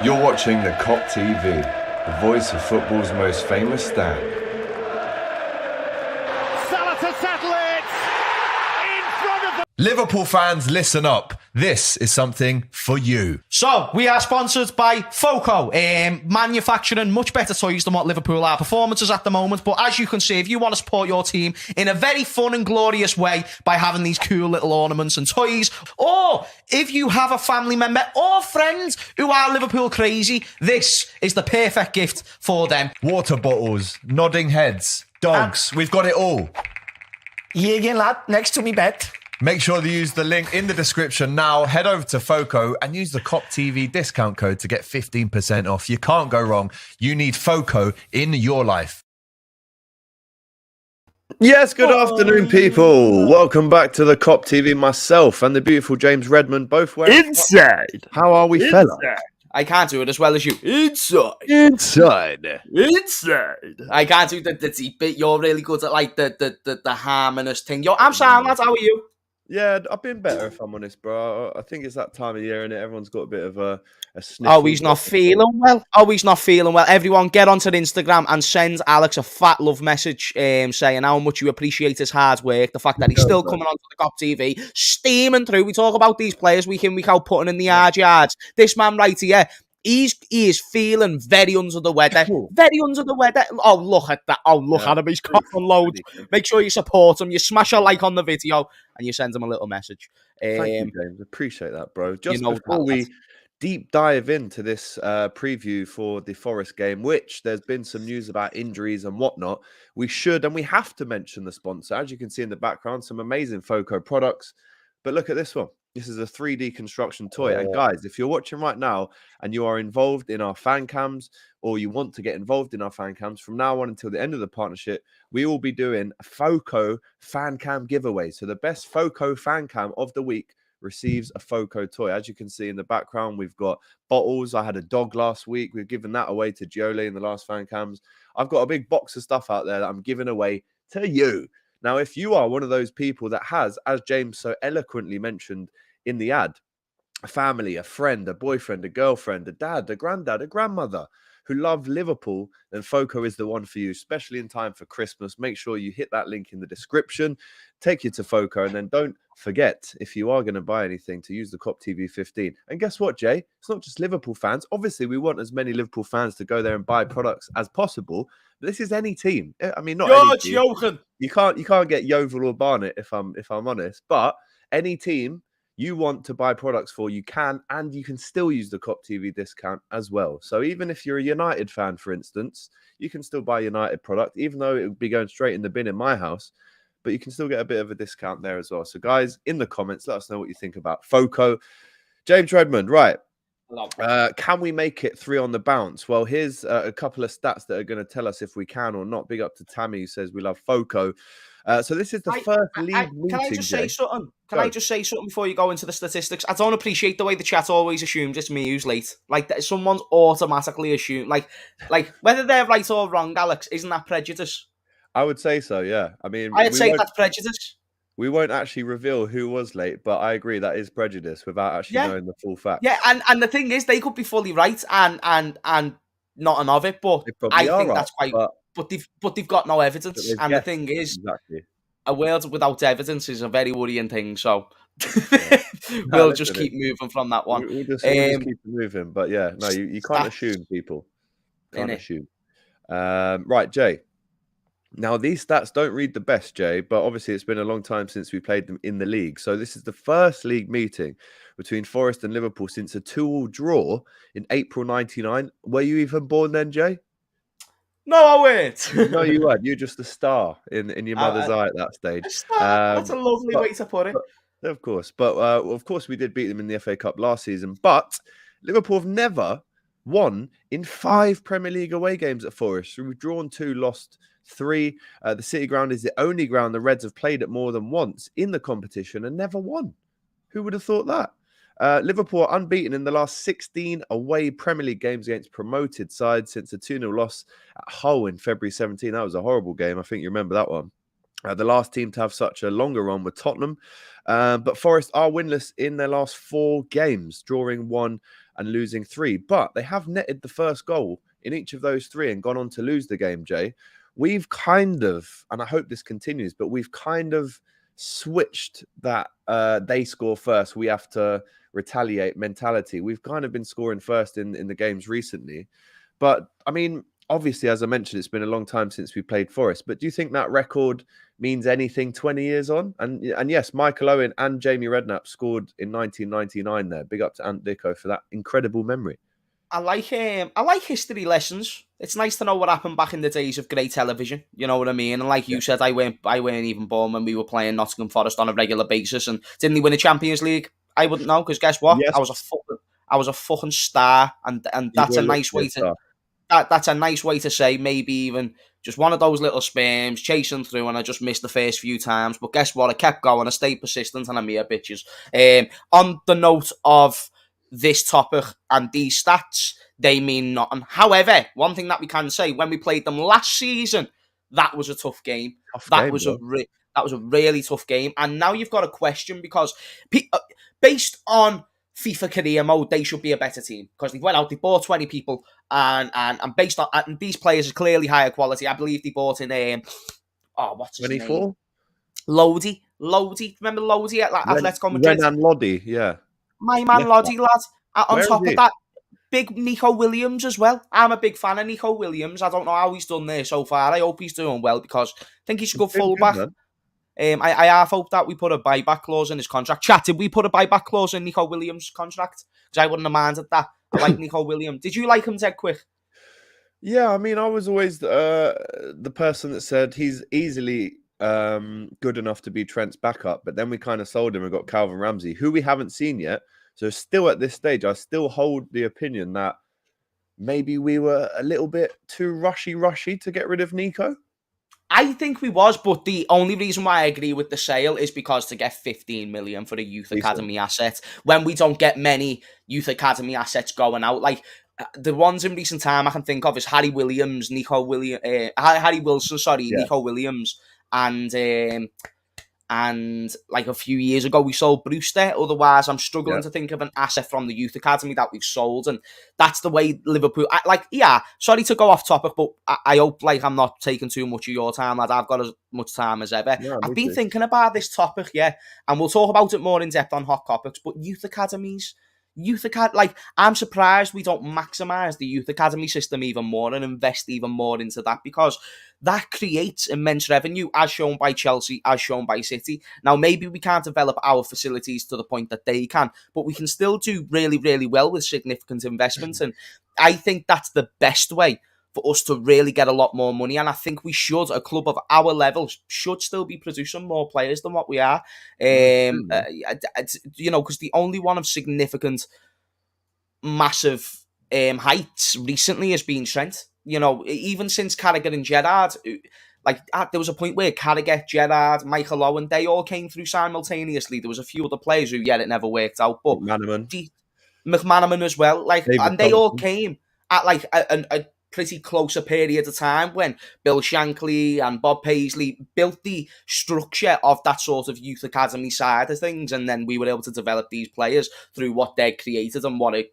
You're watching the Kop TV, the voice of football's most famous stand. Salah to settle it! In front of the... Liverpool fans, listen up. This is something for you. So, we are sponsored by Foco, manufacturing much better toys than what Liverpool are performances at the moment. But as you can see, if you want to support your team in a very fun and glorious way by having these cool little ornaments and toys, or if you have a family member or friends who are Liverpool crazy, this is the perfect gift for them. Water bottles, nodding heads, dogs, we've got it all. Yeah, again, lad, next to me bed. Make sure to use the link in the description now. Head over to Foco and use the Kop TV discount code to get 15% off. You can't go wrong. You need Foco in your life. Yes, good afternoon, people. Welcome back to the Kop TV. Myself and the beautiful James Redmond, both wearing Inside. How are we, fella? I can't do it as well as you. Inside. I can't do the deep bit. You're really good at like the harmonious thing. I'm sound, lads. How are you? Yeah, I've been better, if I'm honest, bro. I think it's that time of year, and everyone's got a bit of a sniff. Oh, he's not feeling well. Everyone get onto Instagram and send Alex a fat love message saying how much you appreciate his hard work. The fact that he's still coming onto the Kop TV, steaming through. We talk about these players week in, week out, putting in the hard yards. This man right here, he is feeling very under the weather. Very under the weather. Oh, look at that. Oh, look at him. He's coughing loads. Make sure you support him. You smash a like on the video and you send him a little message. Thank you, James. Appreciate that, bro. Just before we deep dive into this preview for the Forest game, which there's been some news about injuries and whatnot, we should and we have to mention the sponsor. As you can see in the background, some amazing Foco products. But look at this one. This is a 3D construction toy. And guys, if you're watching right now and you are involved in our fan cams or you want to get involved in our fan cams, from now on until the end of the partnership, we will be doing a Foco fan cam giveaway. So the best Foco fan cam of the week receives a Foco toy. As you can see in the background, we've got bottles. I had a dog last week. We've given that away to Giole in the last fan cams. I've got a big box of stuff out there that I'm giving away to you. Now, if you are one of those people that has, as James so eloquently mentioned in the ad, a family, a friend, a boyfriend, a girlfriend, a dad, a granddad, a grandmother who love Liverpool, then Foco is the one for you, especially in time for Christmas. Make sure you hit that link in the description, take you to Foco, and then don't forget, if you are going to buy anything, to use the Kop TV 15. And guess what, Jay? It's not just Liverpool fans. Obviously, we want as many Liverpool fans to go there and buy products as possible. But this is any team. I mean, not any team. Joking. You can't get Yeovil or Barnet if I'm honest. But any team you want to buy products for, you can, and you can still use the Kop TV discount as well. So even if you're a United fan, for instance, you can still buy United product, even though it would be going straight in the bin in my house, but you can still get a bit of a discount there as well. So guys, in the comments, let us know what you think about Foco. James Redmond, right. Can we make it 3 on the bounce? Well, here's a couple of stats that are going to tell us if we can or not. Big up to Tammy, who says we love Foco. So this is the first league meeting. Can I just say something? I just say something before you go into the statistics? I don't appreciate the way the chat always assumes it's me who's late. Like that someone's automatically assumed, like whether they're right or wrong, Alex, isn't that prejudice? I would say so, yeah. I mean, I'd say that's prejudice. We won't actually reveal who was late, but I agree that is prejudice without actually knowing the full facts. Yeah, and the thing is, they could be fully right and not of it, but I think that's quite. But they've got no evidence, and the thing is, a world without evidence is a very worrying thing. So we'll just keep moving from that one. We'll just keep moving, but yeah, no, you can't assume people. Can't assume. Right, Jay. Now, these stats don't read the best, Jay, but obviously it's been a long time since we played them in the league. So this is the first league meeting between Forest and Liverpool since a 2-2 draw in April 99. Were you even born then, Jay? No, I weren't. No, you weren't. You're just a star in your mother's eye at that stage. That's a lovely way to put it. Of course. But of course, we did beat them in the FA Cup last season. But Liverpool have never won in 5 Premier League away games at Forest. So we've drawn 2, lost 3. The City Ground is the only ground the Reds have played at more than once in the competition and never won. Who would have thought that? Liverpool are unbeaten in the last 16 away Premier League games against promoted sides since a 2-0 loss at Hull in February 17. That was a horrible game. I think you remember that one. The last team to have such a longer run were Tottenham. But Forest are winless in their last 4 games, drawing 1 and losing 3. But they have netted the first goal in each of those 3 and gone on to lose the game, Jay. We've kind of, and I hope this continues, but we've kind of switched that they score first, we have to retaliate mentality. We've kind of been scoring first in the games recently. But, I mean, obviously, as I mentioned, it's been a long time since we played Forest. But do you think that record means anything 20 years on? And yes, Michael Owen and Jamie Redknapp scored in 1999 there. Big up to Ant Dicko for that incredible memory. I like history lessons. It's nice to know what happened back in the days of great television. You know what I mean? And like you said, I weren't even born when we were playing Nottingham Forest on a regular basis. And didn't they win a Champions League? I wouldn't know, because guess what? Yes. I was a fucking star, and that's a nice way to that's a nice way to say maybe even just one of those little spams chasing through, and I just missed the first few times. But guess what? I kept going. I stayed persistent, and I'm here, bitches. On the note of this topic and these stats, they mean nothing. However, one thing that we can say, when we played them last season, that was a tough game. That was a really tough game. And now you've got a question, because based on FIFA career mode, they should be a better team, because they went out, they bought 20 people, and based on and these players are clearly higher quality. I believe they bought in what's his 24? name? Lodi. Remember Lodi at Atletico Madrid? Renan Lodi, yeah. My man Lodi, lad. On Where top is of that, big Nico Williams as well. I'm a big fan of Nico Williams. I don't know how he's done there so far. I hope he's doing well, because I think he's a good fullback. I half hope that we put a buyback clause in his contract. Chat, did we put a buyback clause in Nico Williams' contract? Because I wouldn't have minded that. I like Nico Williams. Did you like him, Ted Quick? Yeah, I mean, I was always the person that said he's easily good enough to be Trent's backup, but then we kind of sold him and got Calvin Ramsey, who we haven't seen yet. So still at this stage, I still hold the opinion that maybe we were a little bit too rushy to get rid of Nico. I think we was, but the only reason why I agree with the sale is because to get 15 million for a youth academy asset, when we don't get many youth academy assets going out, like the ones in recent time I can think of is Harry Wilson, Nico Williams, and like a few years ago we sold Brewster. Otherwise, I'm struggling to think of an asset from the youth academy that we've sold, and that's the way Liverpool. Sorry to go off topic, but I hope like I'm not taking too much of your time, lad. I've got as much time as ever. Yeah, I've been thinking about this topic, and we'll talk about it more in depth on Hot Topics. But youth academies. I'm surprised we don't maximise the youth academy system even more and invest even more into that, because that creates immense revenue, as shown by Chelsea, as shown by City. Now, maybe we can't develop our facilities to the point that they can, but we can still do really, really well with significant investments. And I think that's the best way for us to really get a lot more money. And I think we should, a club of our level, should still be producing more players than what we are. Because the only one of significant, massive heights recently has been Trent. Even since Carragher and Gerrard, there was a point where Carragher, Gerrard, Michael Owen, they all came through simultaneously. There was a few other players who, it never worked out. But McManaman as well. They all came at a pretty closer period of time when Bill Shankly and Bob Paisley built the structure of that sort of youth academy side of things, and then we were able to develop these players through what they created and what it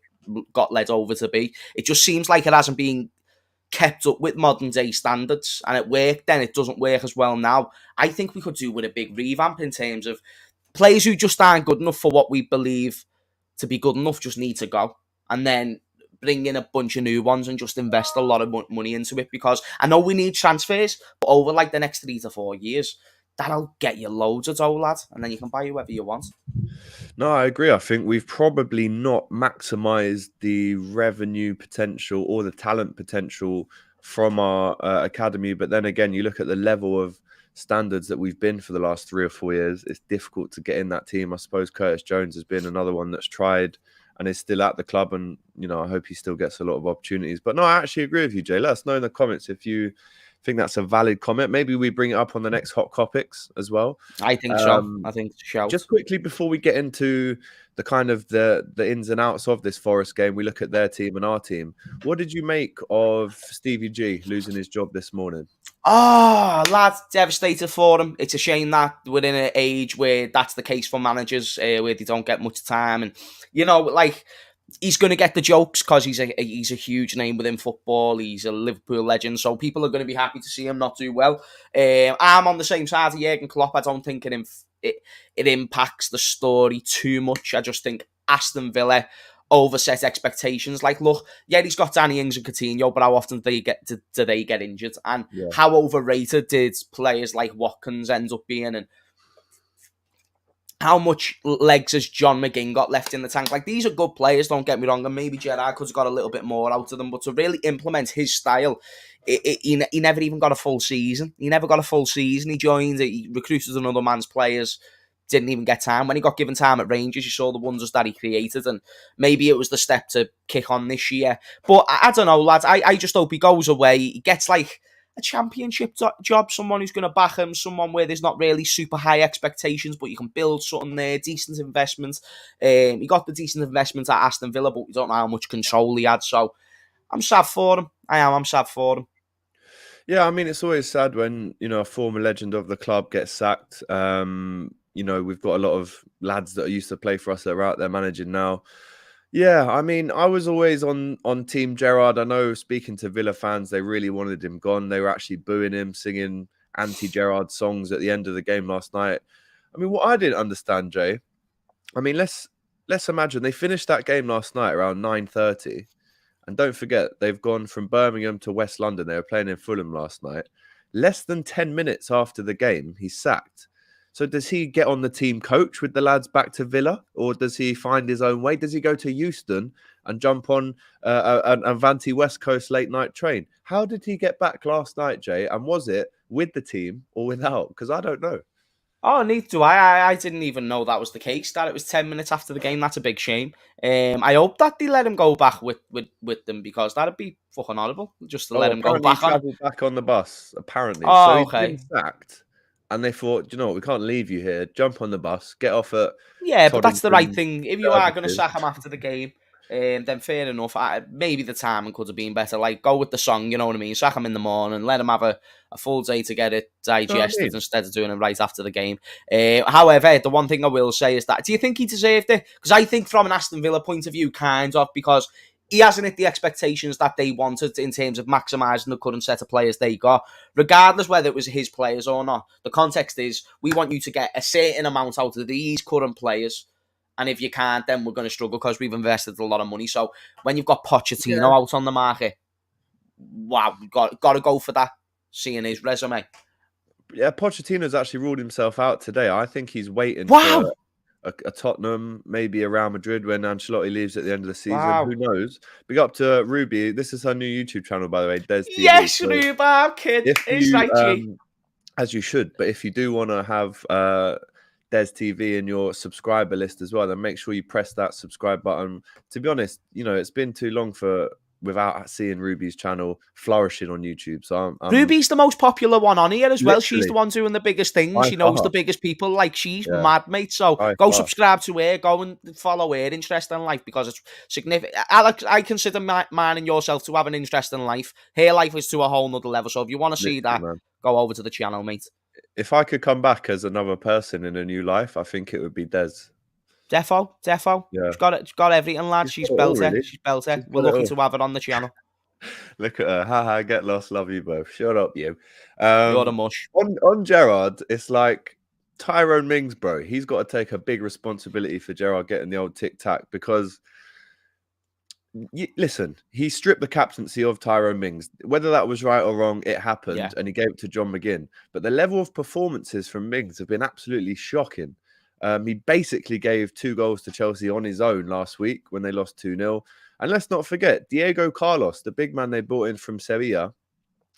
got led over to be. It just seems like it hasn't been kept up with modern day standards, and it worked then, it doesn't work as well now. I think we could do with a big revamp in terms of players who just aren't good enough for what we believe to be good enough just need to go, and then bring in a bunch of new ones and just invest a lot of money into it, because I know we need transfers, but over the next 3 to 4 years, that'll get you loads of dough, lad, and then you can buy whoever you want. No, I agree. I think we've probably not maximised the revenue potential or the talent potential from our academy. But then again, you look at the level of standards that we've been for the last 3 or 4 years, it's difficult to get in that team. I suppose Curtis Jones has been another one that's tried and is still at the club, and I hope he still gets a lot of opportunities. But no, I actually agree with you, Jay. Let us know in the comments if you think that's a valid comment. Maybe we bring it up on the next Hot Topics as well. I think so. I think shout. Just quickly before we get into the kind of the ins and outs of this Forest game, we look at their team and our team. What did you make of Stevie G losing his job this morning? Oh, lad, devastated for him. It's a shame that we're in an age where that's the case for managers, where they don't get much time. And, you know, like, he's going to get the jokes because he's a huge name within football. He's a Liverpool legend, so people are going to be happy to see him not do well. I'm on the same side of Jurgen Klopp. I don't think it impacts the story too much. I just think Aston Villa overset expectations. Like, look, yeah, he's got Danny Ings and Coutinho, but how often do they get injured? And how overrated did players like Watkins end up being? And how much legs has John McGinn got left in the tank? Like, these are good players, don't get me wrong, and maybe Gerrard could have got a little bit more out of them, but to really implement his style, he never even got a full season. He never got a full season. He joined, he recruited another man's players, didn't even get time. When he got given time at Rangers, you saw the wonders that he created, and maybe it was the step to kick on this year. But I don't know, lads, I just hope he goes away, he gets, like, a championship job, someone who's going to back him, someone where there's not really super high expectations, but you can build something there, decent investment. He got the decent investment at Aston Villa, but we don't know how much control he had, so I'm sad for him. I'm sad for him. Yeah, I mean, it's always sad when, you know, a former legend of the club gets sacked. You know, we've got a lot of lads that used to play for us that are out there managing now. Yeah, I mean, I was always on Team Gerrard. I know, speaking to Villa fans, they really wanted him gone. They were actually booing him, singing anti-Gerrard songs at the end of the game last night. I mean, what I didn't understand, Jay, I mean, let's imagine they finished that game last night around 9:30. And don't forget, they've gone from Birmingham to West London. They were playing in Fulham last night. Less than 10 minutes after the game, he's sacked. So does he get on the team coach with the lads back to Villa, or does he find his own way? Does he go to Euston and jump on an Avanti West Coast late night train? How did he get back last night, Jay? And was it with the team or without? Because I don't know. Oh, neither do I. I didn't even know that was the case, that it was 10 minutes after the game. That's a big shame. I hope that they let him go back with them, because that'd be fucking horrible just to let him go back on. Back on the bus, apparently. Oh, so okay. He's been sacked. And they thought, you know what, we can't leave you here. Jump on the bus, get off at... Yeah, but that's the right thing. If you are going to sack him after the game, then fair enough. Maybe the timing could have been better. Like, go with the song, you know what I mean? Sack him in the morning, let him have a full day to get it digested instead of doing it right after the game. However, the one thing I will say is that, do you think he deserved it? Because I think from an Aston Villa point of view, kind of, because he hasn't hit the expectations that they wanted in terms of maximising the current set of players they got, regardless whether it was his players or not. The context is, we want you to get a certain amount out of these current players, and if you can't, then we're going to struggle because we've invested a lot of money. So when you've got Pochettino out on the market, wow, got to go for that, seeing his resume. Yeah, Pochettino's actually ruled himself out today. I think he's waiting for a Tottenham, maybe a Real Madrid when Ancelotti leaves at the end of the season. Wow. Who knows? Big up to Ruby. This is her new YouTube channel, by the way, Des TV. Yes, so Ruby, I'm kidding. It's right, G. As you should. But if you do want to have Des TV in your subscriber list as well, then make sure you press that subscribe button. To be honest, you know, it's been too long without seeing Ruby's channel flourishing on YouTube. So Ruby's the most popular one on here as well. She's the one doing the biggest things. She knows the biggest people. Like, she's mad, mate. So go subscribe to her. Go and follow her interest in life, because it's significant. Alex, I consider mine and yourself to have an interest in life. Her life is to a whole nother level. So if you want to see that, go over to the channel, mate. If I could come back as another person in a new life, I think it would be Des. Defo. Yeah. She's got everything, lad. She's belter. Really. She's belter. We're lucky to have her on the channel. Look at her. Haha, get lost. Love you both. Shut up, you. You're the mush. On Gerrard, it's like Tyrone Mings, bro. He's got to take a big responsibility for Gerrard getting the old tic-tac, because... listen, he stripped the captaincy of Tyrone Mings. Whether that was right or wrong, it happened, and he gave it to John McGinn. But the level of performances from Mings have been absolutely shocking. He basically gave 2 goals to Chelsea on his own last week when they lost 2-0. And let's not forget, Diego Carlos, the big man they brought in from Sevilla,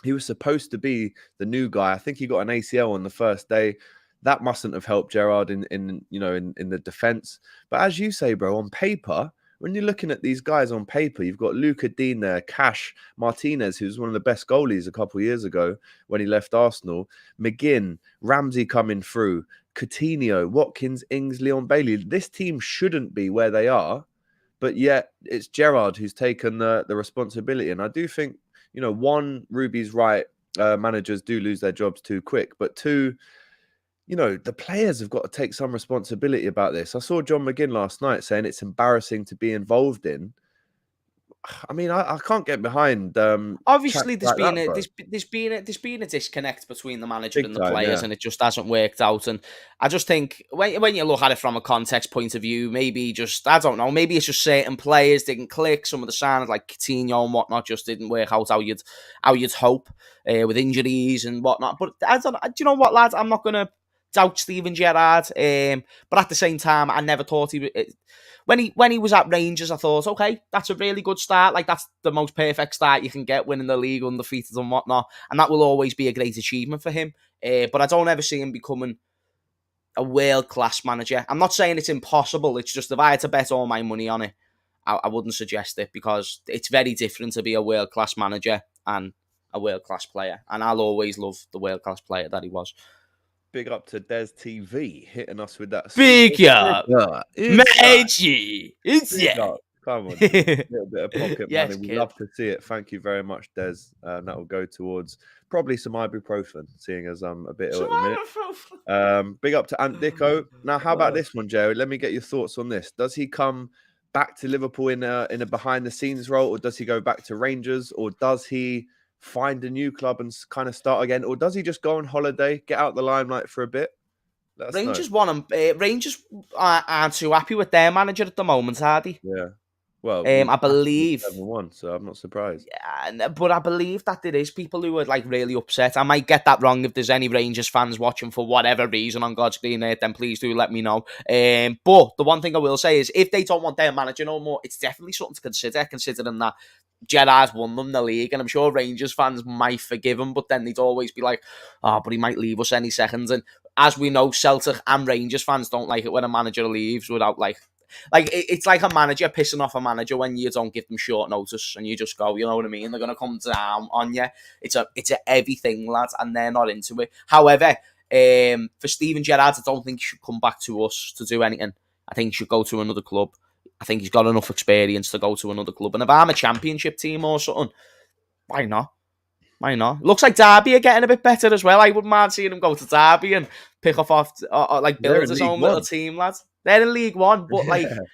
he was supposed to be the new guy. I think he got an ACL on the first day. That mustn't have helped Gerrard in the defence. But as you say, bro, on paper, when you're looking at these guys on paper, you've got Luca Dean there, Cash, Martinez, who's one of the best goalies a couple of years ago when he left Arsenal, McGinn, Ramsey coming through, Coutinho, Watkins, Ings, Leon Bailey. This team shouldn't be where they are, but yet it's Gerrard who's taken the responsibility. And I do think, one, Ruby's right, managers do lose their jobs too quick, but two, the players have got to take some responsibility about this. I saw John McGinn last night saying it's embarrassing to be involved in. I mean, I can't get behind. Obviously, there's been a disconnect between the manager and the players, and it just hasn't worked out. And I just think when you look at it from a context point of view, maybe I don't know, maybe it's just certain players didn't click. Some of the signs like Coutinho and whatnot just didn't work out how you'd hope with injuries and whatnot. But I don't. Do you know what, lads? I'm not gonna doubt Steven Gerrard, but at the same time, I never thought he would. When he was at Rangers, I thought, okay, that's a really good start. Like, that's the most perfect start you can get, winning the league undefeated and whatnot. And that will always be a great achievement for him. But I don't ever see him becoming a world-class manager. I'm not saying it's impossible. It's just if I had to bet all my money on it, I wouldn't suggest it, because it's very different to be a world-class manager and a world-class player. And I'll always love the world-class player that he was. Big up to Des TV hitting us with that. Big up, Maggie. Come on, a little bit of pocket money. We love to see it. Thank you very much, Des. That will go towards probably some ibuprofen, seeing as I'm a bit ill at the minute. Big up to Ant Dicko. Now, how about this one, Joe? Let me get your thoughts on this. Does he come back to Liverpool in a behind the scenes role, or does he go back to Rangers, or does he find a new club and kind of start again, or does he just go on holiday, get out the limelight for a bit? Rangers want him. Rangers aren't too happy with their manager at the moment, are they? Yeah. Well, I believe 7-1, so I'm not surprised. Yeah, but I believe that there is people who are like really upset. I might get that wrong. If there's any Rangers fans watching for whatever reason on God's green earth, then please do let me know. But the one thing I will say is, if they don't want their manager no more, it's definitely something to consider, considering that Gerrard's won them the league, and I'm sure Rangers fans might forgive him, but then they'd always be like, oh, but he might leave us any second. And as we know, Celtic and Rangers fans don't like it when a manager leaves without it's like a manager pissing off a manager when you don't give them short notice and you just go, you know what I mean? They're going to come down on you. It's a heavy thing, lads, and they're not into it. However, for Steven Gerrard, I don't think he should come back to us to do anything. I think he should go to another club. I think he's got enough experience to go to another club. And if I'm a championship team or something, why not? Why not? Looks like Derby are getting a bit better as well. I wouldn't mind seeing them go to Derby and pick build his own little team, lads. They're in League One, but I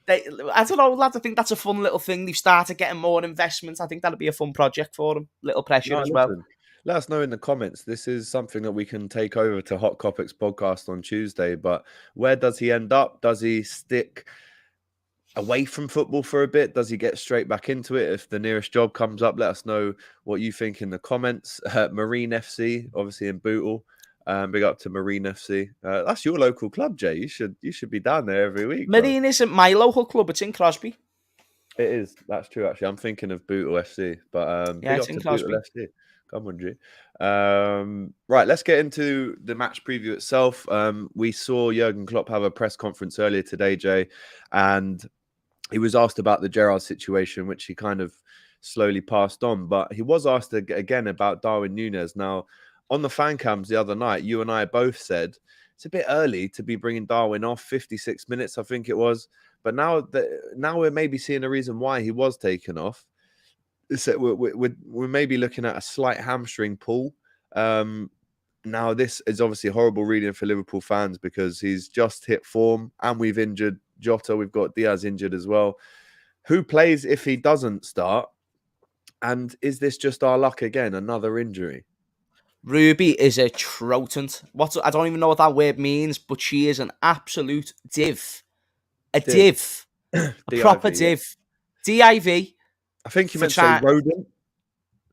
don't know, lads. I think that's a fun little thing. They've started getting more investments. I think that'd be a fun project for them. Little pressure as well. Let us know in the comments. This is something that we can take over to Hot Topics podcast on Tuesday. But where does he end up? Does he stick away from football for a bit? Does he get straight back into it if the nearest job comes up? Let us know what you think in the comments. Marine FC, obviously in Bootle. Big up to Marine FC. That's your local club, Jay. You should be down there every week. Marine isn't my local club. It's in Crosby. It is. That's true, actually. I'm thinking of Bootle FC. But yeah, it's in Crosby. FC. Come on, G. Right, let's get into the match preview itself. We saw Jurgen Klopp have a press conference earlier today, Jay, and he was asked about the Gerrard situation, which he kind of slowly passed on. But he was asked again about Darwin Nunez. Now, on the fan cams the other night, you and I both said it's a bit early to be bringing Darwin off. 56 minutes, I think it was. But now we're maybe seeing a reason why he was taken off. So we're maybe looking at a slight hamstring pull. Now, this is obviously horrible reading for Liverpool fans because he's just hit form and we've injured Jota. We've got Diaz injured as well. Who plays if he doesn't start? And is this just our luck again? Another injury? Ruby is a trotant. I don't even know what that word means, but she is an absolute div. A div. A proper div. D-I-V. I think you meant to say rodent.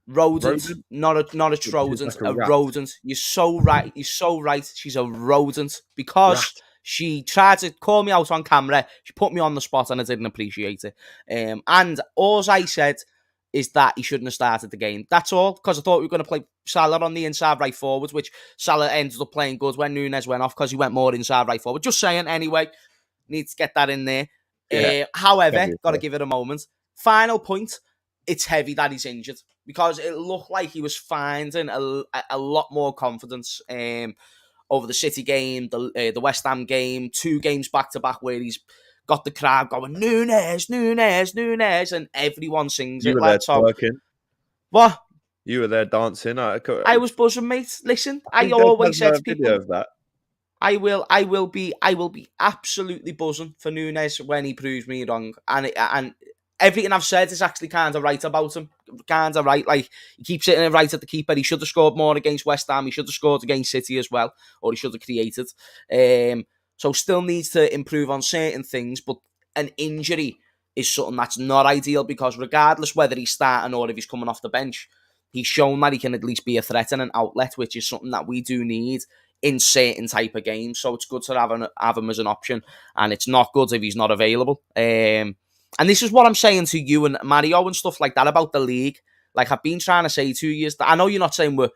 Rodent. Not a trodent. Like a rodent. You're so right. You're so right. She's a rodent because she tried to call me out on camera. She put me on the spot and I didn't appreciate it. And all I said is that he shouldn't have started the game. That's all, because I thought we were going to play Salah on the inside right forwards, which Salah ended up playing good when Nunez went off because he went more inside right forward. Just saying anyway. Need to get that in there. However, got to give it a moment. Final point, it's heavy that he's injured because it looked like he was finding a lot more confidence over the City game, the West Ham game, 2 games back-to-back where he's got the crowd going, Nunez, Nunez, Nunez, and everyone sings You it. were there twerking. What? You were there dancing. I was buzzing, mate. Listen, I always said to people, video of that. I will be absolutely buzzing for Nunez when he proves me wrong. And everything I've said is actually kind of right about him. Kind of right. Like, he keeps hitting it right at the keeper. He should have scored more against West Ham. He should have scored against City as well. Or he should have created. So still needs to improve on certain things. But an injury is something that's not ideal because regardless whether he's starting or if he's coming off the bench, he's shown that he can at least be a threat and an outlet, which is something that we do need in certain type of games. So it's good to have him as an option, and it's not good if he's not available. And this is what I'm saying to you and Mario and stuff like that about the league. Like, I've been trying to say 2 years. I know you're not saying we're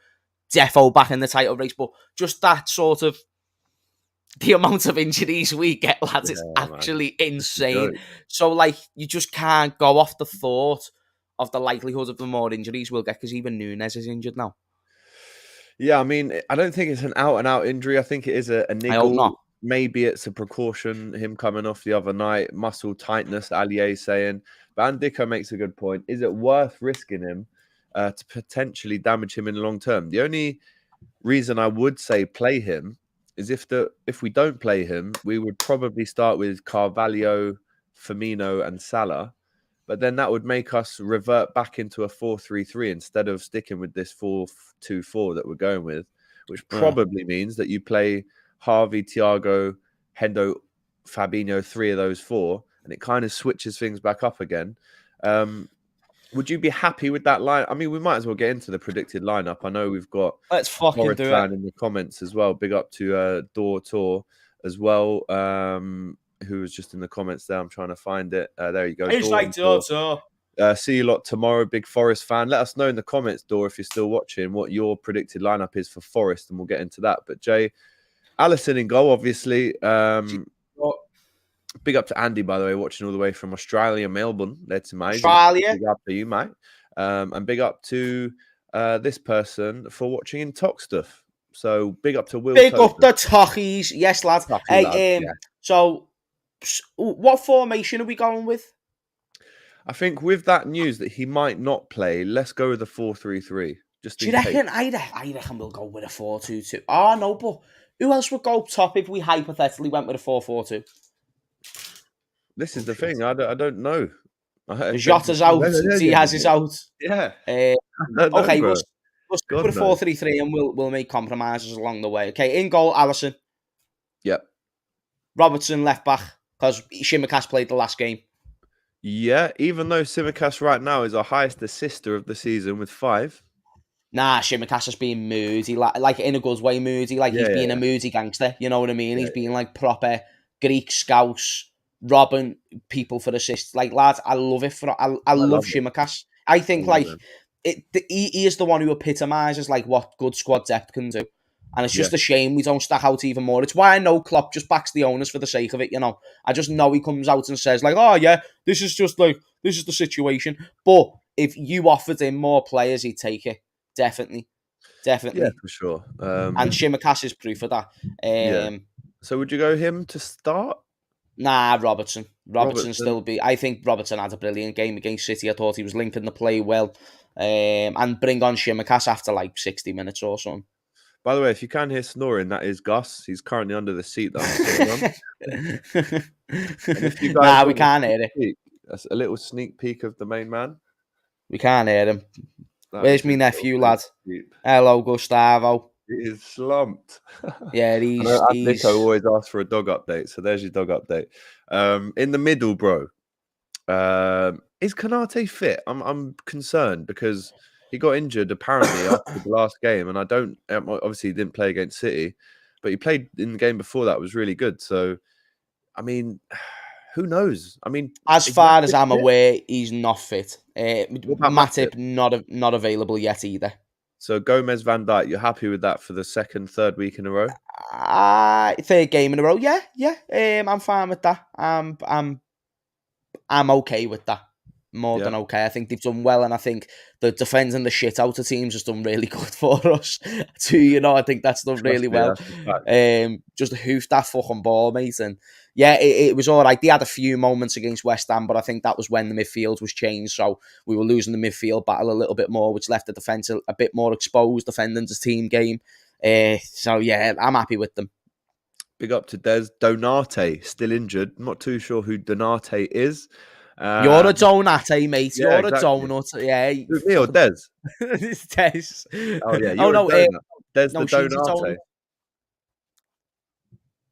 defo back in the title race, but just that sort of the amount of injuries we get, lads, is actually insane. So, like, you just can't go off the thought of the likelihood of the more injuries we'll get because even Nunez is injured now. Yeah, I mean, I don't think it's an out-and-out injury. I think it is a niggle. I hope not. Maybe it's a precaution, him coming off the other night, muscle tightness, Allier saying. Van Dijk makes a good point. Is it worth risking him to potentially damage him in the long term? The only reason I would say play him is if we don't play him, we would probably start with Carvalho, Firmino and Salah. But then that would make us revert back into a 4-3-3 instead of sticking with this 4-2-4 that we're going with, which probably means that you play Harvey, Thiago, Hendo, Fabinho, 3 of those 4, and it kind of switches things back up again. Would you be happy with that line? I mean, we might as well get into the predicted lineup. I know we've got Let's fucking do it in the comments as well. Big up to Door Tour as well. Who was just in the comments there. I'm trying to find it. There you go. It's like Door. See you lot tomorrow. Big Forest fan. Let us know in the comments, Dor, if you're still watching, what your predicted lineup is for Forest, and we'll get into that. But Jay, Alisson in goal, obviously. Big up to Andy, by the way, watching all the way from Australia, Melbourne. That's amazing. Australia. Big up to you, mate. And big up to this person for watching in Talk Stuff. So big up to Will. Big up the Talkies. Yes, lads. So what formation are we going with? I think with that news that he might not play, let's go with the 4-3-3. Just do you reckon? I reckon we'll go with a 4-2-2. Oh no, but who else would go top if we hypothetically went with a 4-4-2? This is the thing. I don't know. Jota's out. Diaz is out. Yeah. Okay, we'll go with a 4-3-3 and we'll make compromises along the way. Okay, in goal, Alisson. Yep. Robertson left back because Tsimikas played the last game. Yeah, even though Tsimikas right now is our highest assister of the season with 5. Nah, Tsimikas has been moody, like in a good way moody. Like he's been a moody gangster, you know what I mean? He's been like proper Greek scouse, robbing people for assists. Like, lads, I love it. I love Tsimikas. I think he is the one who epitomises like what good squad depth can do. And it's just a shame we don't stack out even more. It's why I know Klopp just backs the owners for the sake of it, you know. I just know he comes out and says, like, oh, yeah, this is the situation. But if you offered him more players, he'd take it. Definitely. Yeah, for sure. And Tsimikas is proof of that. So would you go him to start? Nah, Robertson still be... I think Robertson had a brilliant game against City. I thought he was linking the play well. And bring on Tsimikas after like 60 minutes or something. By the way, if you can hear snoring, that is Gus. He's currently under the seat that I'm sitting on. Nah, we can't hear it. That's a little sneak peek of the main man. We can't hear him. Where's my nephew, lad? Hello, Gustavo. He is slumped. Yeah, he's... Nico always asks for a dog update, so there's your dog update. In the middle, bro, is Konate fit? I'm concerned because... he got injured apparently after the last game, and obviously he didn't play against City, but he played in the game before that was really good. So, I mean, who knows? I mean, as far as I'm aware, he's not fit. Matip not available yet either. So Gomez, Van Dijk, you're happy with that for the third week in a row? Third game in a row, yeah. I'm fine with that. I'm I'm okay with that. More than okay. I think they've done well, and I think the defending the shit out of teams has done really good for us too. I think that's done really well. Just hoof that fucking ball, mate. And yeah, it was all right. They had a few moments against West Ham, but I think that was when the midfield was changed. So we were losing the midfield battle a little bit more, which left the defence a bit more exposed, defending the team game. So yeah, I'm happy with them. Big up to Des. Donate, still injured. I'm not too sure who Donate is. You're a donut, mate. Yeah, You're exactly. A donut. Yeah. Me or Des? It's Des. Oh, yeah. You're a donut. Des the Donate.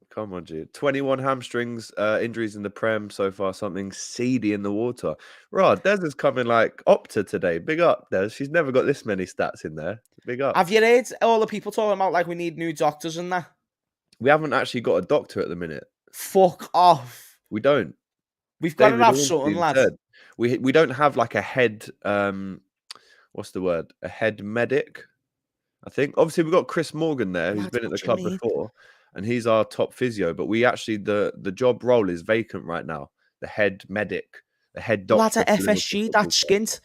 Come on, G. 21 hamstrings, injuries in the Prem so far. Something seedy in the water. Right, Des is coming like Opta today. Big up, Des. She's never got this many stats in there. Big up. Have you heard all the people talking about like we need new doctors and that? We haven't actually got a doctor at the minute. Fuck off. We don't. We've got to have something, lads. We don't have like a head, what's the word? A head medic, I think. Obviously, we've got Chris Morgan there, who's been at the club before, and he's our top physio. But we actually, the job role is vacant right now. The head medic, the head doctor. Lads at FSG, that's skint.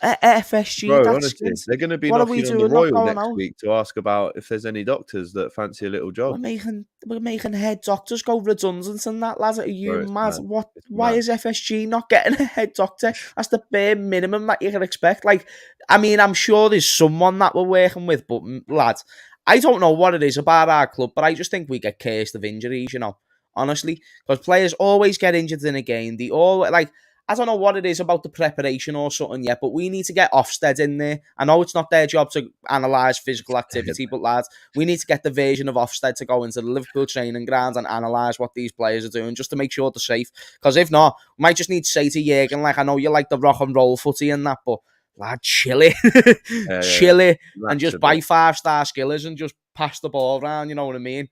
At FSG, bro, that's honestly, skint. They're going to be knocking on the Royal next week to ask about if there's any doctors that fancy a little job. We're making head doctors go redundant and that, lads. Are you mad? What? Why mad. Is FSG not getting a head doctor? That's the bare minimum that you can expect. Like, I mean, I'm sure there's someone that we're working with, but lads, I don't know what it is about our club, but I just think we get cursed of injuries, honestly, because players always get injured in a game. They all like. I don't know what it is about the preparation or something yet, but we need to get Ofsted in there. I know it's not their job to analyse physical activity, but lads, we need to get the version of Ofsted to go into the Liverpool training grounds and analyse what these players are doing just to make sure they're safe. Because if not, we might just need to say to Jürgen, like, I know you like the rock and roll footy and that, but lad, chill it. Chill it. And just buy 5-star skillers and just pass the ball around, you know what I mean?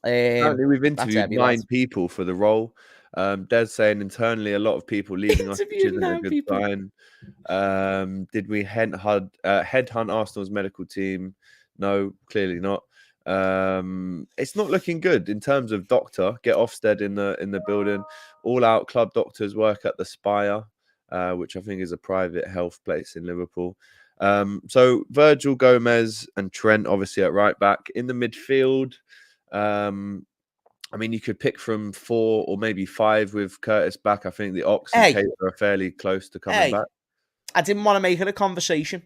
Apparently we've interviewed 9 people for the role. Des saying internally a lot of people leaving us, which isn't a good sign. Did we headhunt Arsenal's medical team? No, clearly not. It's not looking good in terms of doctor. Get Ofsted in the building. All out club doctors work at the Spire, which I think is a private health place in Liverpool. So Virgil, Gomez, and Trent obviously at right back in the midfield. I mean, you could pick from 4 or maybe 5 with Curtis back. I think the Ox and Kate are fairly close to coming back. I didn't want to make it a conversation,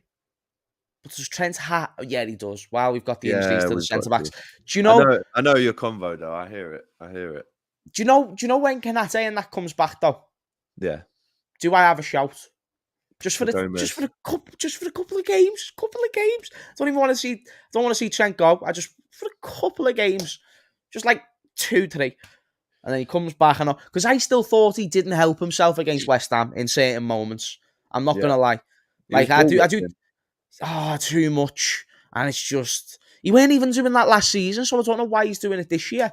but does Trent yeah, he does. Wow, we've got the injuries to the centre backs. Do you know? I know your convo though. I hear it. Do you know when Kanate and that comes back though? Yeah. Do I have a shout? Just for a couple of games. I don't want to see Trent go. I just for a couple of games, just like 2-3, and then he comes back and because I still thought he didn't help himself against West Ham in certain moments. I'm not gonna lie, like I do. Too much, and it's just he weren't even doing that last season, so I don't know why he's doing it this year.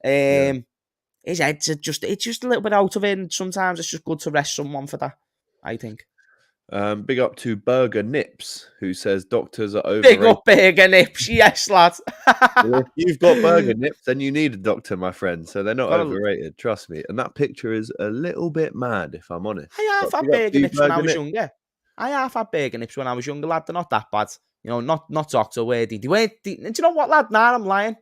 His head's just a little bit out of it, and sometimes it's just good to rest someone for that, I think. Big up to Burger Nips, who says doctors are overrated. Big up Burger Nips, yes, lad. Well, if you've got Burger Nips, then you need a doctor, my friend. So they're not overrated, trust me. And that picture is a little bit mad, if I'm honest. I have had Burger Nips when I was younger. Lad. They're not that bad. Not Doctor Wordy. Do you know what, lad? Nah, I'm lying.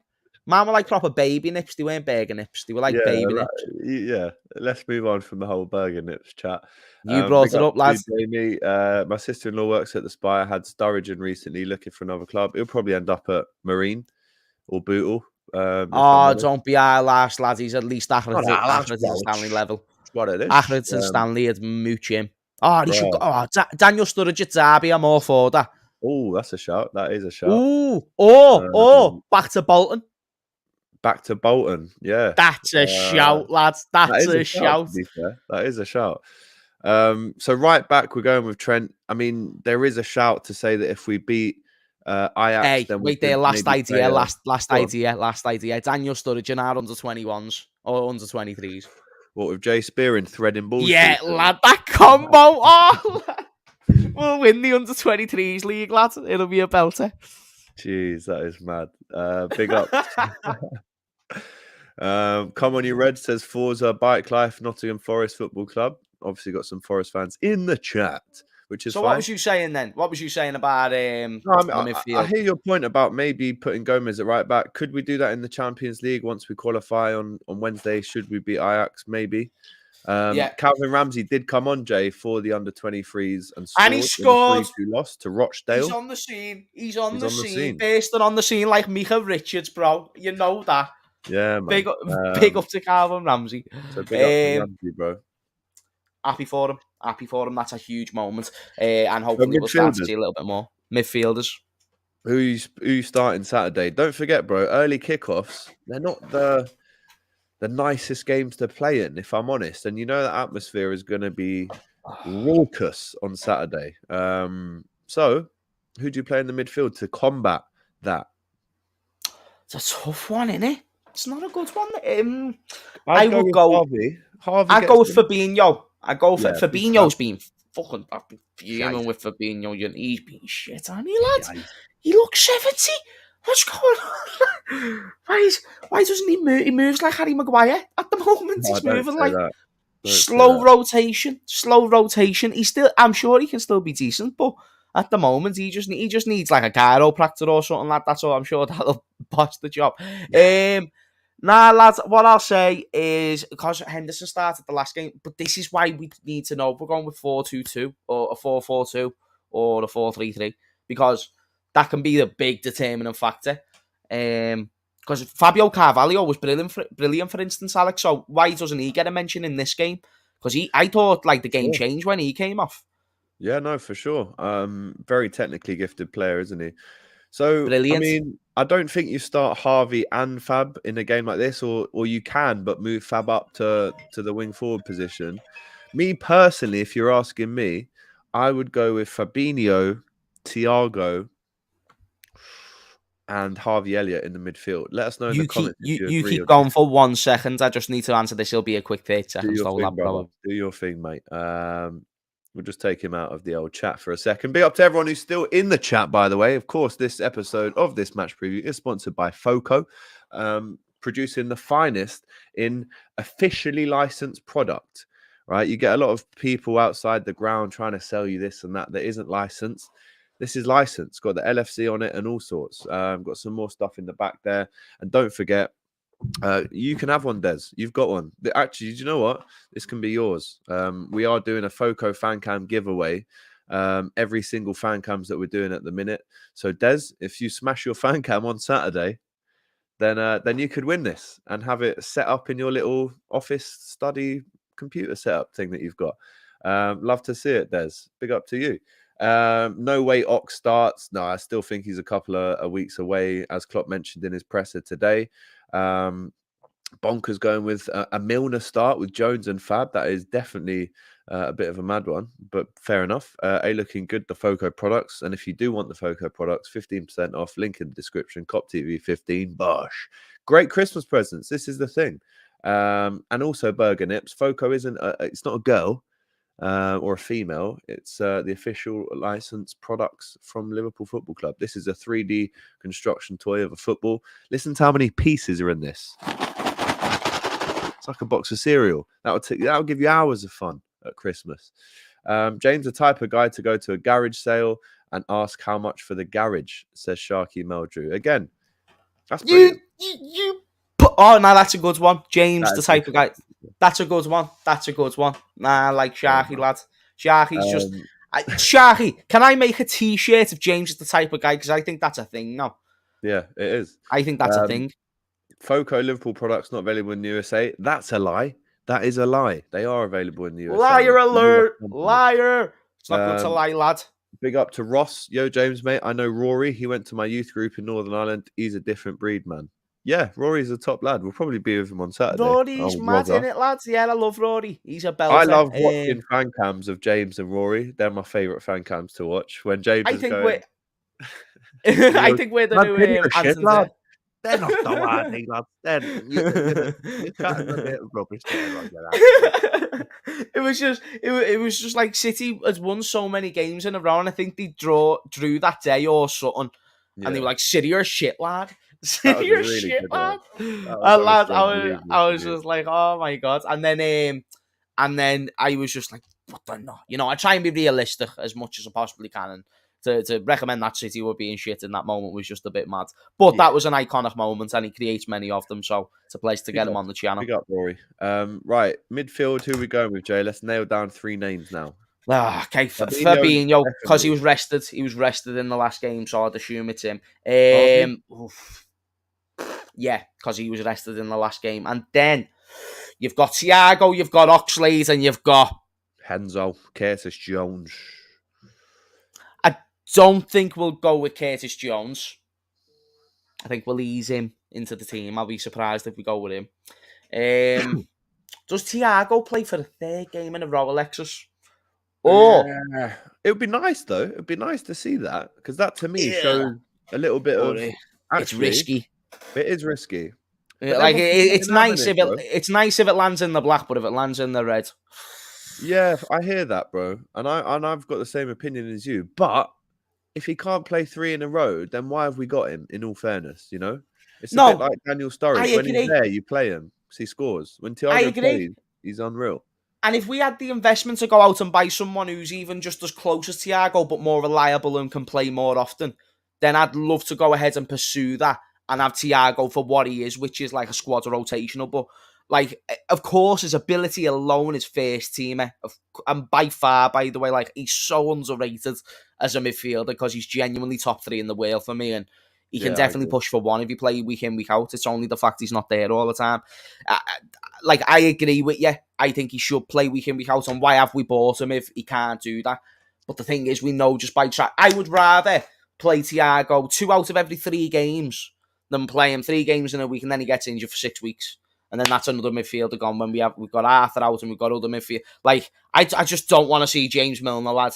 Man were like proper baby nips. They weren't Burger Nips. They were like baby nips. Yeah, let's move on from the whole Burger Nips chat. You brought it up, lads. Jamie, my sister-in-law works at the Spire. Had Sturridge recently looking for another club. He'll probably end up at Marine or Bootle. Don't be our last, lads. He's at least Accrington Stanley level. That's what it is. Accrington Stanley would mooch him. He should go. Daniel Sturridge at Derby. I'm all for that. Oh, that's a shout. That is a shout. Back to Bolton. Back to Bolton, yeah. That's a shout, lads. That's a shout. To be fair. That is a shout. So right back, we're going with Trent. I mean, there is a shout to say that if we beat Ajax, then wait there. Last idea. Daniel Sturridge in our under-21s or under-23s. What, with Jay Spearing threading balls? Yeah, lad, that combo. We'll win the under-23s league, lads. It'll be a belter. Jeez, that is mad. Big up. Come on, you Red, says Forza Bike Life, Nottingham Forest Football Club. Obviously, got some Forest fans in the chat, which is so. fine. What was you saying then? What was you saying about No, I mean, the I midfield? hear your point about maybe putting Gomez at right back. Could we do that in the Champions League once we qualify on Wednesday? Should we beat Ajax? Maybe. Calvin Ramsey did come on, Jay, for the under-23s and he scored scored. In the 3-2 loss to Rochdale. He's on the scene. He's on the scene. Bursting on the scene like Micah Richards, bro. You know that. Yeah, man. Big up to Calvin Ramsey. So big up to Ramsey, bro. Happy for him. Happy for him. That's a huge moment. And hopefully we'll start to see a little bit more. Midfielders. Who you starting Saturday? Don't forget, bro, early kickoffs, they're not the nicest games to play in, if I'm honest. And you know the atmosphere is going to be raucous on Saturday. So who do you play in the midfield to combat that? It's a tough one, isn't it? It's not a good one. I would go Harvey. I'd go with Fabinho. I go for Fabinho's been fucking fuming with Fabinho. He's been shit, hasn't he, lad? He looks 70. What's going on? Why doesn't he move? He moves like Harry Maguire at the moment. He's moving like slow rotation. I'm sure he can still be decent, but at the moment he just needs like a chiropractor or something like that. That's all. I'm sure that'll botch the job. Nah, lads, what I'll say is, because Henderson started the last game, but this is why we need to know if we're going with 4-2-2 or a 4-4-2 or a 4-3-3, because that can be the big determining factor. Because Fabio Carvalho was brilliant, for instance, Alex, so why doesn't he get a mention in this game? Because I thought like the game changed when he came off. Yeah, no, for sure. Very technically gifted player, isn't he? So, brilliant. I mean, I don't think you start Harvey and Fab in a game like this, or you can, but move Fab up to the wing forward position. Me personally, if you're asking me, I would go with Fabinho, Thiago, and Harvey Elliott in the midfield. Let us know in the comments. You keep going for 1 second. I just need to answer this. It'll be a quick 30 seconds. Do your thing, mate. We'll just take him out of the old chat for a second. Big up to everyone who's still in the chat, by the way. Of course, this episode of this match preview is sponsored by Foco, producing the finest in officially licensed product, right? You get a lot of people outside the ground trying to sell you this and that isn't licensed. This is licensed, got the LFC on it and all sorts. Got some more stuff in the back there. And don't forget, you can have one, Des. You've got one. Actually, do you know what? This can be yours. We are doing a Foco fan cam giveaway. Every single fan cams that we're doing at the minute. So, Des, if you smash your fan cam on Saturday, then you could win this and have it set up in your little office study computer setup thing that you've got. Love to see it, Des. Big up to you. No way Ox starts. No, I still think he's a couple of weeks away, as Klopp mentioned in his presser today. Bonkers going with a Milner start with Jones and Fab. That is definitely a bit of a mad one, but fair enough. Looking good, the Foco products. And if you do want the Foco products, 15% off, link in the description, Kop TV 15, bosh. Great Christmas presents. This is the thing. And also Burger Nips. Foco isn't, it's not a girl. Or a female, it's the official licensed products from Liverpool Football Club. This is a 3D construction toy of a football. Listen to how many pieces are in this. It's like a box of cereal. That'll give you hours of fun at Christmas. James, the type of guy to go to a garage sale and ask how much for the garage, says Sharky Meldrew. Again, that's brilliant. Oh, no, that's a good one. James, the type of guy. That's a good one. Nah, like Sharky, lad. Sharky's just... Sharky, can I make a T-shirt if James is the type of guy? Because I think that's a thing now. Yeah, it is. I think that's a thing. Foco Liverpool products not available in the USA. That's a lie. That is a lie. They are available in the USA. Liar alert. Liar. It's not good to lie, lad. Big up to Ross. Yo, James, mate. I know Rory. He went to my youth group in Northern Ireland. He's a different breed, man. Yeah, Rory's a top lad. We'll probably be with him on Saturday. Rory's mad, innit, lads? Yeah, I love Rory. He's a belter. I love watching fan cams of James and Rory. They're my favourite fan cams to watch. When James is going... I think we're the new Anthony. They're not so hard, lads. You're chatting a bit of rubbish there. It was just like City has won so many games in a row, and I think they drew that day or something. Yeah. And they were like, City, you're a shit, lad. City, you're a shit, lad. Lad, I was just like, oh my God. And then And then I was just like, what the no? You know, I try and be realistic as much as I possibly can. And to recommend that City were being shit in that moment was just a bit mad. But that was an iconic moment, and he creates many of them. So it's a place to get him on the channel. Big up, Rory. Right, midfield, who are we going with, Jay? Let's nail down 3 names now. Okay, Fabinho, because he was rested. He was rested in the last game, so I'd assume it's him. Yeah, because he was rested in the last game. And then you've got Thiago, you've got Oxlade, and you've got Henzo, Curtis Jones. I don't think we'll go with Curtis Jones. I think we'll ease him into the team. I'll be surprised if we go with him. Does Thiago play for the 3rd game in a row, Alexis? Or it would be nice though. It would be nice to see that, because that to me shows a little bit of. It's risky. It is risky. Like it's nice if it's nice if it lands in the black, but if it lands in the red, yeah, I hear that, bro, and I've got the same opinion as you. But if he can't play 3 in a row, then why have we got him? In all fairness, you know, it's a bit like Daniel Sturridge. When he's there, you play him because he scores. When Thiago plays, he's unreal. And if we had the investment to go out and buy someone who's even just as close as Thiago, but more reliable and can play more often, then I'd love to go ahead and pursue that and have Thiago for what he is, which is like a squad rotational. But, like, of course, his ability alone is first teamer. And by far, by the way, like, he's so underrated as a midfielder because he's genuinely top 3 in the world for me. And he can definitely push for 1 if you play week in, week out. It's only the fact he's not there all the time. I agree with you. I think he should play week in, week out. And why have we bought him if he can't do that? But the thing is, we know just by track. I would rather play Thiago 2 out of every 3 games than play him 3 games in a week and then he gets injured for 6 weeks. And then that's another midfielder gone when we've got Arthur out and we've got other midfield. Like, I just don't want to see James Milner, lad.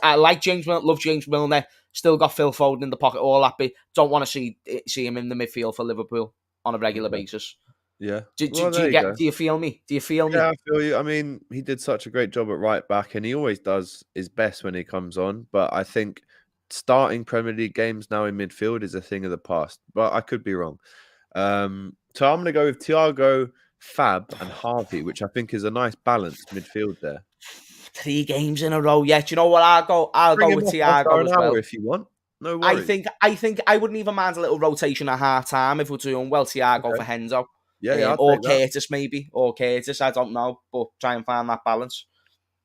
I like James Milner, love James Milner. Still got Phil Foden in the pocket, all that bit. Don't want to see him in the midfield for Liverpool on a regular basis. Yeah. Do you feel me? Do you feel me? Yeah, I feel you. I mean, he did such a great job at right back, and he always does his best when he comes on. But I think starting Premier League games now in midfield is a thing of the past. But I could be wrong. So I'm going to go with Thiago, Fab, and Harvey, which I think is a nice balanced midfield there. 3 games in a row. Yeah, do you know what? I'll go with Thiago as well. If you want. No worries. I think I wouldn't even mind a little rotation at half time if we're doing well. Thiago for Henzo. Yeah, or Curtis maybe. Or Curtis, I don't know. But try and find that balance.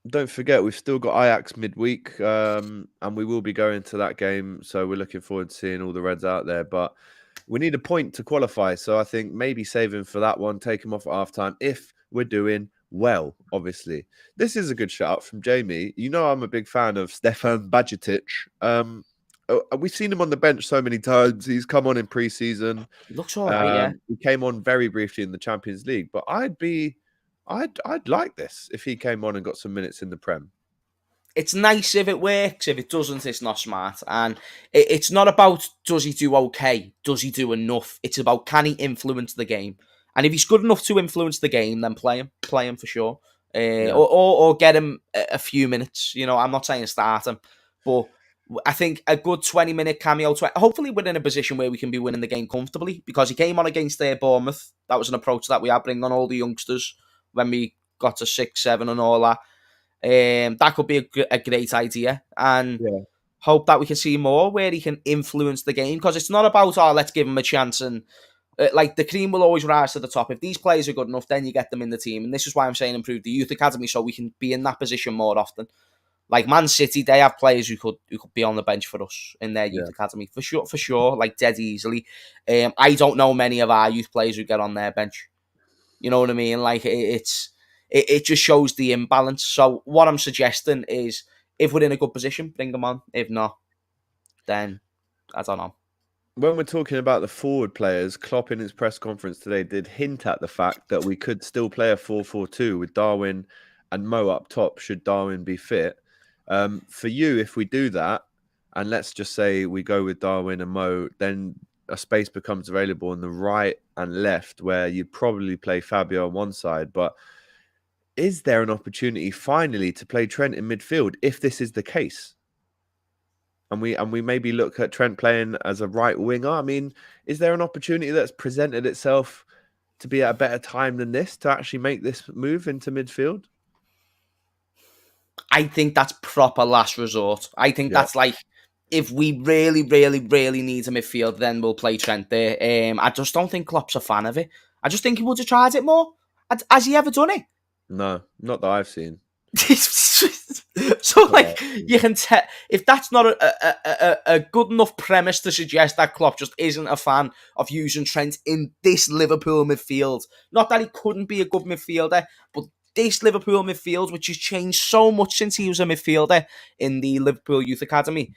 Don't forget, we've still got Ajax midweek, and we will be going to that game. So we're looking forward to seeing all the Reds out there. But we need a point to qualify. So I think maybe save him for that one, take him off at halftime if we're doing well, obviously. This is a good shout from Jamie. You know I'm a big fan of Stefan Bajcetic. We've seen him on the bench so many times. He's come on in pre-season. He looks all right, yeah. He came on very briefly in the Champions League, but I'd like this if he came on and got some minutes in the Prem. It's nice if it works. If it doesn't, it's not smart. And it's not about does he do okay, does he do enough. It's about can he influence the game. And if he's good enough to influence the game, then play him for sure. Or get him a few minutes. You know, I'm not saying start him, but I think a good 20-minute cameo. Hopefully, we're in a position where we can be winning the game comfortably because he came on against Bournemouth. That was an approach that we are bringing on all the youngsters when we got to 6-7 and all that. That could be a great idea, and hope that we can see more where he can influence the game because it's not about let's give him a chance and. Like the cream will always rise to the top. If these players are good enough, then you get them in the team. And this is why I'm saying improve the youth academy so we can be in that position more often. Like Man City, they have players who could be on the bench for us in their youth academy for sure, like dead easily. I don't know many of our youth players who get on their bench. You know what I mean? Like it just shows the imbalance. So what I'm suggesting is if we're in a good position, bring them on. If not, then I don't know. When we're talking about the forward players, Klopp in his press conference today did hint at the fact that we could still play a 4-4-2 with Darwin and Mo up top should Darwin be fit. For you, if we do that, and let's just say we go with Darwin and Mo, then a space becomes available on the right and left where you'd probably play Fabio on one side. But is there an opportunity finally to play Trent in midfield if this is the case? And we maybe look at Trent playing as a right winger. I mean, is there an opportunity that's presented itself to be at a better time than this to actually make this move into midfield? I think that's proper last resort. I think that's like, if we really, really, really need a midfield, then we'll play Trent there. I just don't think Klopp's a fan of it. I just think he would have tried it more. Has he ever done it? No, not that I've seen. So, like, you can tell if that's not a good enough premise to suggest that Klopp just isn't a fan of using Trent in this Liverpool midfield. Not that he couldn't be a good midfielder, but this Liverpool midfield, which has changed so much since he was a midfielder in the Liverpool Youth Academy.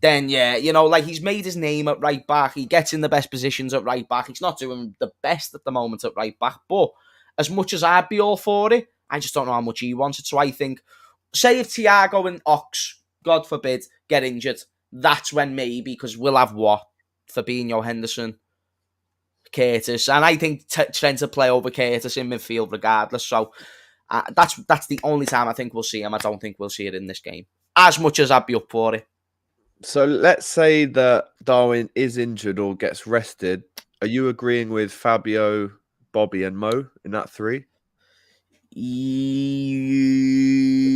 Then, yeah, you know, like, he's made his name at right back. He gets in the best positions at right back. He's not doing the best at the moment at right back. But as much as I'd be all for it, I just don't know how much he wants it. So I think, say if Thiago and Ox, God forbid, get injured, that's when maybe, because we'll have what? Fabinho, Henderson, Curtis. And I think Trent will play over Curtis in midfield regardless. So that's the only time I think we'll see him. I don't think we'll see it in this game. As much as I'd be up for it. So let's say that Darwin is injured or gets rested. Are you agreeing with Fabio, Bobby, and Mo in that three? There's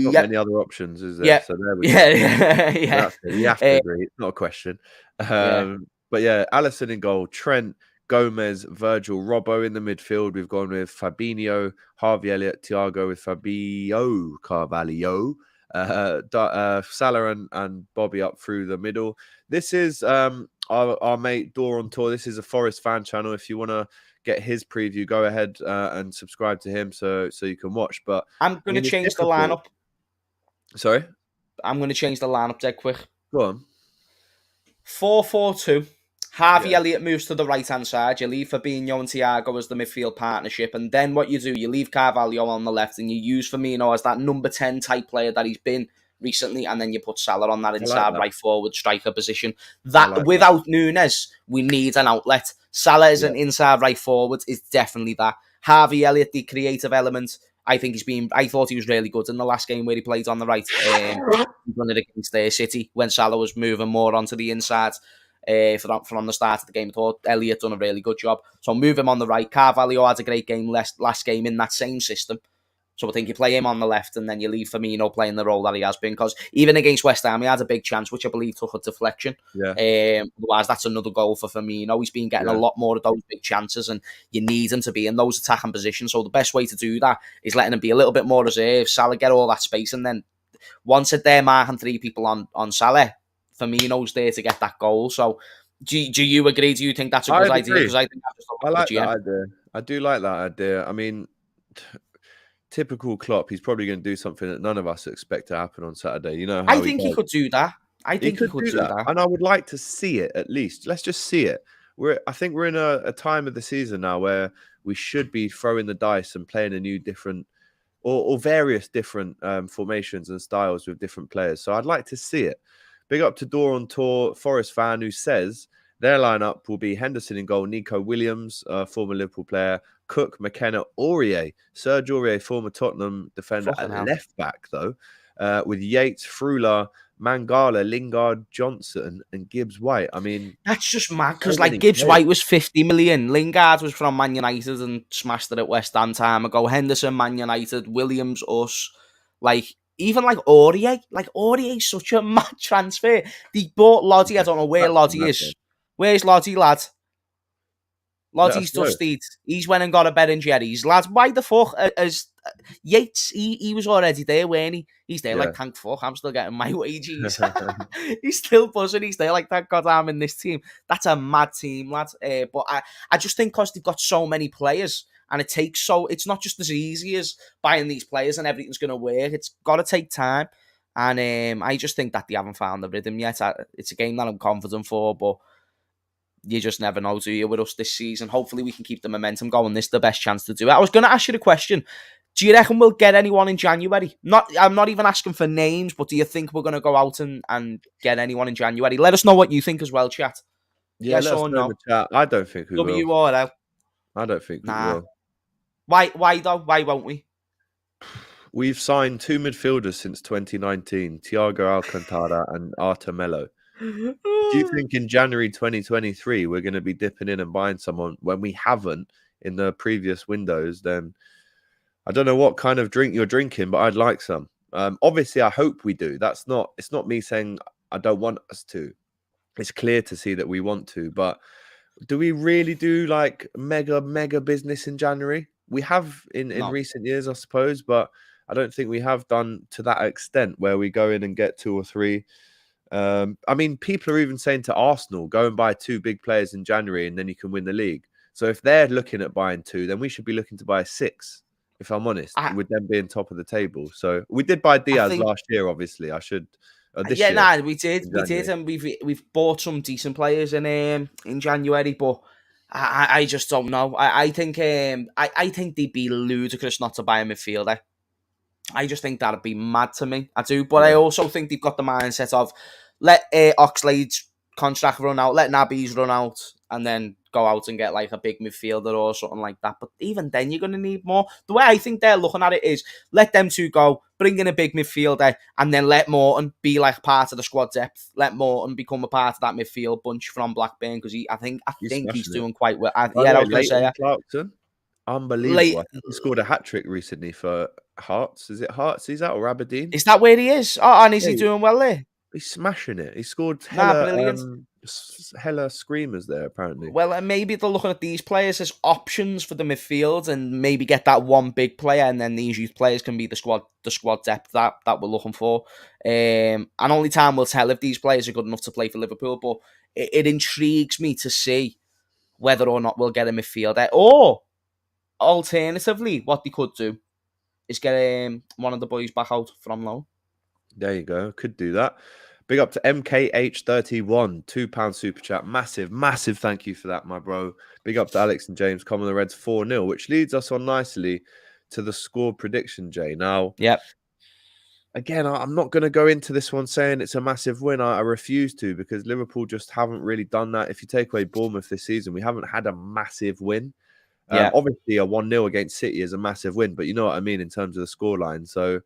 not many other options, is there? Yeah. So there we go. Yeah. You have to agree. It's not a question. But yeah, Alisson in goal, Trent, Gomez, Virgil, Robbo in the midfield. We've gone with Fabinho, Harvey Elliott, Thiago with Fabio Carvalho. Salah and Bobby up through the middle. This is our mate Dor on tour. This is a Forest fan channel. If you want to get his preview, go ahead and subscribe to him so you can watch. But I'm going to change the lineup. Sorry? I'm going to change the lineup dead quick. Go on. 4-4-2. Harvey Elliott moves to the right-hand side. You leave Fabinho and Thiago as the midfield partnership. And then what you do, you leave Carvalho on the left and you use Firmino as that number 10 type player that he's been recently. And then you put Salah on that inside right forward striker position. That without Nunez, we need an outlet. Salah is an inside right forward. Is definitely that. Harvey Elliott, the creative element. I thought he was really good in the last game where he played on the right. He won it against City when Salah was moving more onto the inside. From the start of the game, I thought Elliott done a really good job. So move him on the right. Carvalho had a great game last game in that same system. So I think you play him on the left and then you leave Firmino playing the role that he has been. Because even against West Ham, he had a big chance, which I believe took a deflection. Otherwise, that's another goal for Firmino. He's been getting a lot more of those big chances and you need him to be in those attacking positions. So the best way to do that is letting him be a little bit more reserved. Salah get all that space and then once they're marking three people on Salah, Firmino's there to get that goal. So, do you agree? Do you think that's a good idea? Because I think I like that idea. I do like that idea. I mean, typical Klopp. He's probably going to do something that none of us expect to happen on Saturday. You know, how I think he could do that. I think he could do that, and I would like to see it at least. Let's just see it. I think we're in a time of the season now where we should be throwing the dice and playing a new different. Or various different formations and styles with different players. So I'd like to see it. Big up to Dor on tour, Forest fan, who says their lineup will be Henderson in goal, Nico Williams, former Liverpool player, Cook, McKenna, Aurier, Serge Aurier, former Tottenham defender at left back, though, with Yates, Frula, Mangala, Lingard, Johnson, and Gibbs White. I mean, that's just mad because like Gibbs White was 50 million. Lingard was from Man United and smashed it at West Ham time ago. Henderson, Man United, Williams, us. Like, even like Aurier's such a mad transfer. They bought Loddy. I don't know where Loddy is. Where's Loddy, lad? Loddy's dusted. He's went and got a bet in Jerry's. Lads, why the fuck? As Yates, he was already there, weren't he? He's there like, thank fuck, I'm still getting my wages. He's still buzzing. He's there like, thank God I'm in this team. That's a mad team, lad. But I just think because they've got so many players and it's not just as easy as buying these players and everything's going to work. It's got to take time. And I just think that they haven't found the rhythm yet. It's a game that I'm confident for, but you just never know, do you, with us this season? Hopefully we can keep the momentum going. This is the best chance to do it. I was going to ask you the question. Do you reckon we'll get anyone in January? I'm not even asking for names, but do you think we're going to go out and get anyone in January? Let us know what you think as well, chat. Yeah, yes or no? In the chat. I don't think we will. WRL. I don't think we will. Why though? Why won't we? We've signed 2 midfielders since 2019, Thiago Alcantara and Arthur Melo. Do you think in January 2023 we're going to be dipping in and buying someone when we haven't in the previous windows? Then I don't know what kind of drink you're drinking, but I'd like some. Obviously, I hope we do. It's not me saying I don't want us to. It's clear to see that we want to, but do we really do like mega business in January? We have in recent years, I suppose, but I don't think we have done to that extent where we go in and get 2 or 3. I mean, people are even saying to Arsenal, go and buy 2 big players in January and then you can win the league. So if they're looking at buying 2, then we should be looking to buy 6, if I'm honest, with them being top of the table. So we did buy Diaz last year, obviously. This year. We did, and we've bought some decent players in January, but I just don't know. I think they'd be ludicrous not to buy a midfielder. I just think that'd be mad to me. I do, but I also think they've got the mindset of let Oxlade's contract run out, let Naby's run out, and then go out and get like a big midfielder or something like that. But even then, you're going to need more. The way I think they're looking at it is let them 2 go, bring in a big midfielder, and then let Morton be like part of the squad depth. Let Morton become a part of that midfield bunch from Blackburn because I think he's doing quite well. I was going to say Clarkson, unbelievable. I think he scored a hat-trick recently for Hearts. Is it Hearts he's at or Aberdeen? Is that where he is? Oh, and is he doing well there? He's smashing it. He scored hella screamers there, apparently. Well, and maybe they're looking at these players as options for the midfield and maybe get that one big player, and then these youth players can be the squad depth that we're looking for. And only time will tell if these players are good enough to play for Liverpool, but it intrigues me to see whether or not we'll get a midfielder. Or, alternatively, what they could do is get one of the boys back out from loan. There you go. Could do that. Big up to MKH31, £2 super chat. Massive thank you for that, my bro. Big up to Alex and James, coming the Reds 4-0, which leads us on nicely to the score prediction, Jay. Now, again, I'm not going to go into this one saying it's a massive win. I refuse to, because Liverpool just haven't really done that. If you take away Bournemouth this season, we haven't had a massive win. Obviously, a 1-0 against City is a massive win, but you know what I mean in terms of the scoreline. So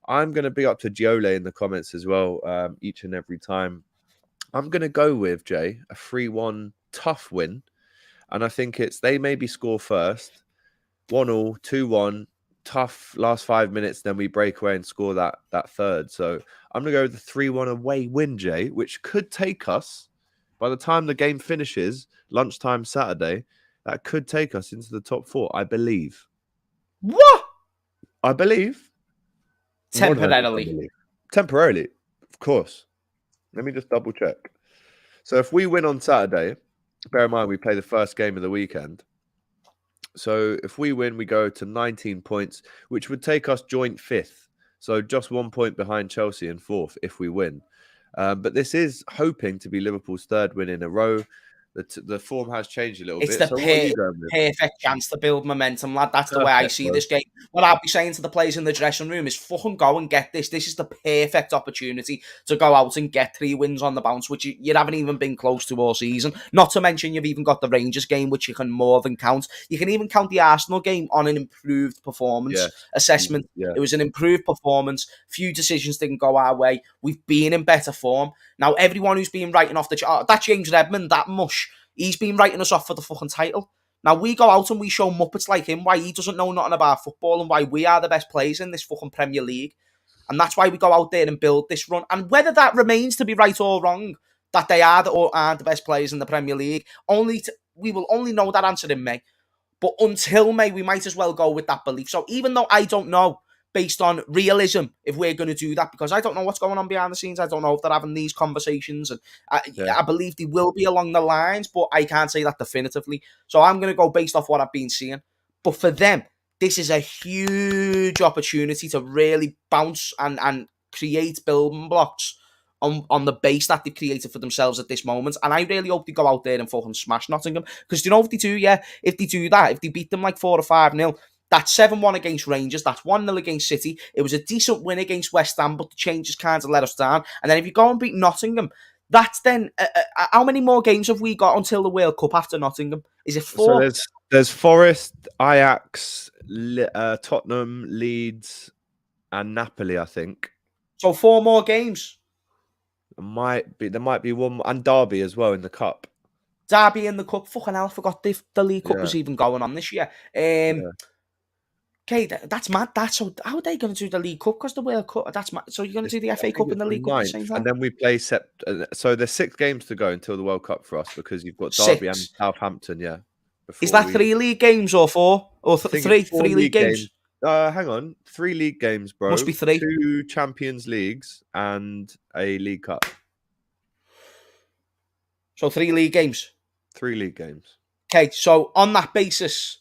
I'm going to big up to Giole in the comments as well, each and every time. I'm going to go with, Jay, a 3-1 tough win. And I think they maybe score first. 1-0, 2-1, tough last 5 minutes, then we break away and score that third. So I'm going to go with the 3-1 away win, Jay, which could take us, by the time the game finishes, lunchtime Saturday, that could take us into the top 4, I believe. What? I believe. Temporarily, of course. Let me just double check. So if we win on Saturday, bear in mind we play the first game of the weekend. So if we win, we go to 19 points, which would take us joint 5th. So just 1 point behind Chelsea and 4th if we win. But this is hoping to be Liverpool's 3rd win in a row. The form has changed a little bit. It's the perfect chance to build momentum, lad. That's the way I see this game. What I'll be saying to the players in the dressing room is fucking go and get this. This is the perfect opportunity to go out and get 3 wins on the bounce, which you haven't even been close to all season. Not to mention you've even got the Rangers game, which you can more than count. You can even count the Arsenal game on an improved performance assessment. It was an improved performance. Few decisions didn't go our way. We've been in better form. Now, everyone who's been writing off that James Redmond, that mush, he's been writing us off for the fucking title. Now, we go out and we show muppets like him why he doesn't know nothing about football and why we are the best players in this fucking Premier League. And that's why we go out there and build this run. And whether that remains to be right or wrong, that they are or aren't the best players in the Premier League, we will only know that answer in May. But until May, we might as well go with that belief. So even though I don't know, based on realism, if we're going to do that, because I don't know what's going on behind the scenes. I don't know if they're having these conversations, and I believe they will be along the lines, but I can't say that definitively. So I'm going to go based off what I've been seeing. But for them, this is a huge opportunity to really bounce and create building blocks on the base that they've created for themselves at this moment. And I really hope they go out there and fucking smash Nottingham. Because you know if they do, if they do that, if they beat them like 4 or 5-0, that's 7-1 against Rangers. That's 1-0 against City. It was a decent win against West Ham, but the changes kind of let us down. And then if you go and beat Nottingham, that's then... how many more games have we got until the World Cup after Nottingham? Is it 4? So there's Forest, Ajax, Tottenham, Leeds, and Napoli, I think. So 4 more games? There might be one more, and Derby as well in the Cup. Derby in the Cup. Fucking hell, I forgot the League Cup was even going on this year. Okay, that's mad. How are they going to do the League Cup? Because the World Cup, that's mad. So you're going to do the FA Cup and the League Cup at the same time? And then we play so there's 6 games to go until the World Cup for us because you've got Derby and Southampton, yeah. Is that 3 league games or 4? Or 3 league games? Hang on. 3 league games, bro. Must be 3. 2 Champions Leagues and a League Cup. So 3 league games? 3 league games. Okay, so on that basis,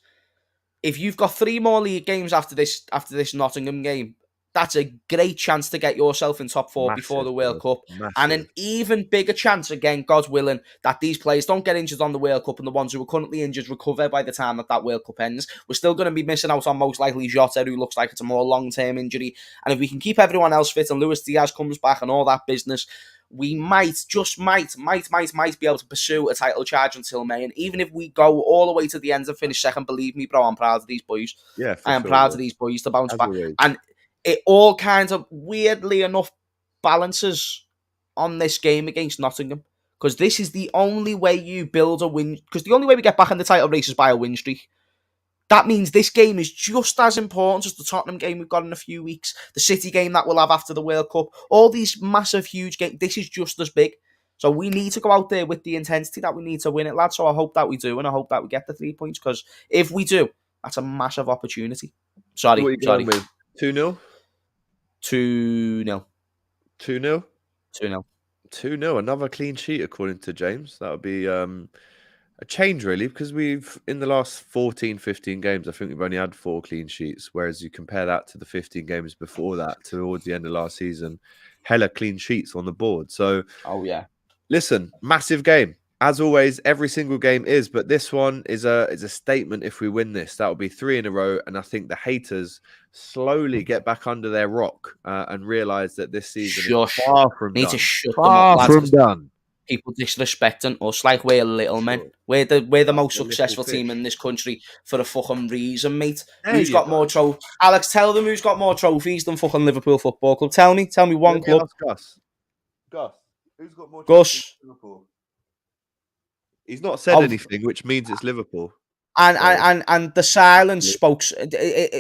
if you've got 3 more league games after this Nottingham game, that's a great chance to get yourself in top 4 before the World Cup. Massive. And an even bigger chance, again, God willing, that these players don't get injured on the World Cup and the ones who are currently injured recover by the time that World Cup ends. We're still going to be missing out on most likely Jota, who looks like it's a more long-term injury. And if we can keep everyone else fit and Luis Diaz comes back and all that business, we might be able to pursue a title charge until May. And even if we go all the way to the end and finish second, believe me, bro, I'm proud of these boys. Yeah, I am proud of these boys to bounce back. Always. And it all kind of, weirdly enough, balances on this game against Nottingham. Because this is the only way you build a win. Because the only way we get back in the title race is by a win streak. That means this game is just as important as the Tottenham game we've got in a few weeks, the City game that we'll have after the World Cup, all these massive, huge games. This is just as big. So we need to go out there with the intensity that we need to win it, lads. So I hope that we do, and I hope that we get the 3 points, because if we do, that's a massive opportunity. Sorry. 2-0? 2-0. 2-0? 2-0. 2-0. Another clean sheet, according to James. That would be a change, really, because we've, in the last 14, 15 games, I think we've only had 4 clean sheets, whereas you compare that to the 15 games before that, towards the end of last season, hella clean sheets on the board. So, oh yeah. Listen, massive game. As always, every single game is, but this one is a statement. If we win this, that will be 3 in a row. And I think the haters slowly get back under their rock and realise that this season is far from done. To shut far them up, from done. People disrespecting us like we're little men. We're the most successful team in this country for a fucking reason, mate. Who's got more trophies? Alex, tell them who's got more trophies than fucking Liverpool Football Club. Tell me one club. Gus. Who's got more trophies than Liverpool? He's not said anything, which means it's Liverpool. And the silence spoke.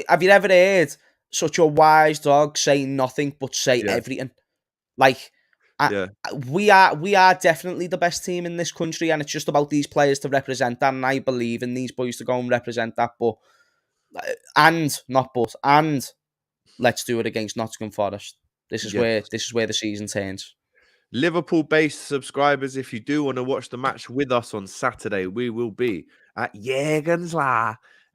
Have you ever heard such a wise dog say nothing but say everything? Like, we are definitely the best team in this country, and it's just about these players to represent that. And I believe in these boys to go and represent that. And let's do it against Nottingham Forest. This is where the season turns. Liverpool-based subscribers, if you do want to watch the match with us on Saturday, we will be at Jürgens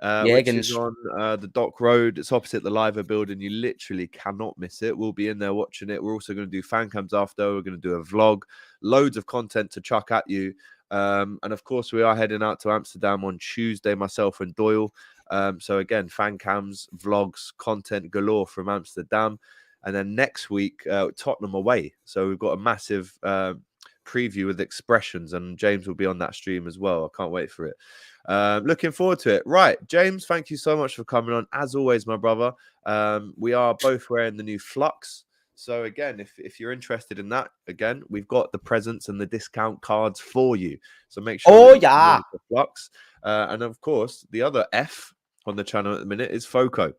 which is on the Dock Road. It's opposite the Liver building. You literally cannot miss it. We'll be in there watching it. We're also going to do fan cams after. We're going to do a vlog. Loads of content to chuck at you. And of course, we are heading out to Amsterdam on Tuesday, myself and Doyle. So again, fan cams, vlogs, content galore from Amsterdam. And then next week, Tottenham away. So we've got a massive preview with expressions, and James will be on that stream as well. I can't wait for it. Looking forward to it. Right, James, thank you so much for coming on. As always, my brother, we are both wearing the new Flux. So again, if you're interested in that, again, we've got the presents and the discount cards for you. So make sure you use the Flux. And of course, the other F on the channel at the minute is Foco.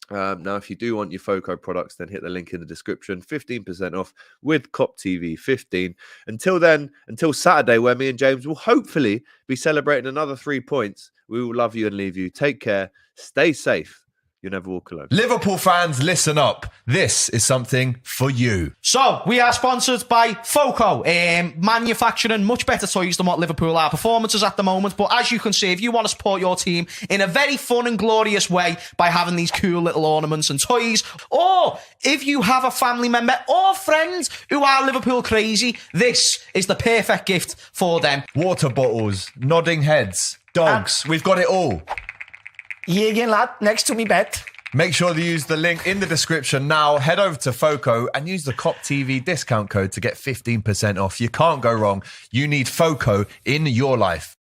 Now, if you do want your Foco products, then hit the link in the description. 15% off with Kop TV 15. Until then, until Saturday, where me and James will hopefully be celebrating another 3 points, we will love you and leave you. Take care. Stay safe. You never walk alone. Liverpool fans, listen up. This is something for you. So, we are sponsored by Foco, manufacturing much better toys than what Liverpool are performances at the moment. But as you can see, if you want to support your team in a very fun and glorious way by having these cool little ornaments and toys, or if you have a family member or friends who are Liverpool crazy, this is the perfect gift for them. Water bottles, nodding heads, dogs, we've got it all. Hier again, lad, next to me bed. Make sure to use the link in the description now. Head over to Foco and use the Kop TV discount code to get 15% off. You can't go wrong. You need Foco in your life.